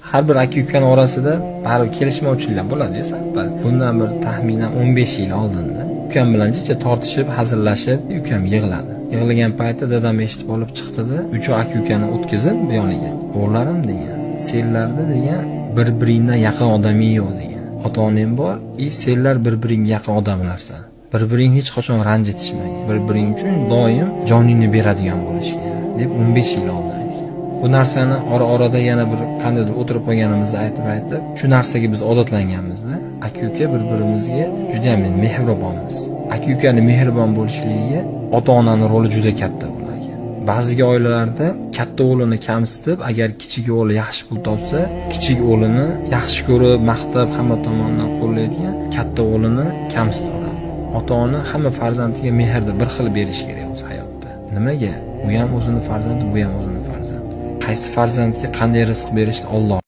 Har bir aka-ukaning orasida baribir kelishmovchiliklar bo'ladi-yu, sabab. Bundan bir taxminan 15 yil oldinda ukam bilan jicha tortishib, hazillashib, ukam yig'ladi. Yig'lagan paytda dadam eshitib olib chiqdi-da, uch aka-ukani o'tkazib bu yoniga. O'g'larim degan, senlarda degan bir-biringdan yaqin odaming yo'q degan. Ota-onang bor, senlar bir-biringga yaqin odamlarsan. Bir-biringni hech qachon ranjitishmang. Bir-biring uchun doim joningni beradigan bo'lishgan deb 15 yil oldin aytgan. Bu narsani ora-orada yana bir qandaydir o'tirib qolganimizda aytib, shu narsaga biz odatlanganmizda, aka-uka bir-birimizga juda ham mehribonmiz. Aka-ukaning mehribon bo'lishligiga ota-onaning roli juda katta bo'lar ekan. Ba'zi oilalarda katta o'g'lini kamsitib, agar kichik o'g'li yaxshi pul topsa, kichik o'g'lini yaxshi ko'rib, maqtab, hamma tomonidan qo'llaydigan katta o'g'lini kamsitadi. Ota-ona hamma farzandiga mehrni bir xil berish kerak o'z hayotda. Nimaga? U ham o'zini farzandi, bu ham o'zini farzandi. Qaysi farzandga qanday rizq berishni Alloh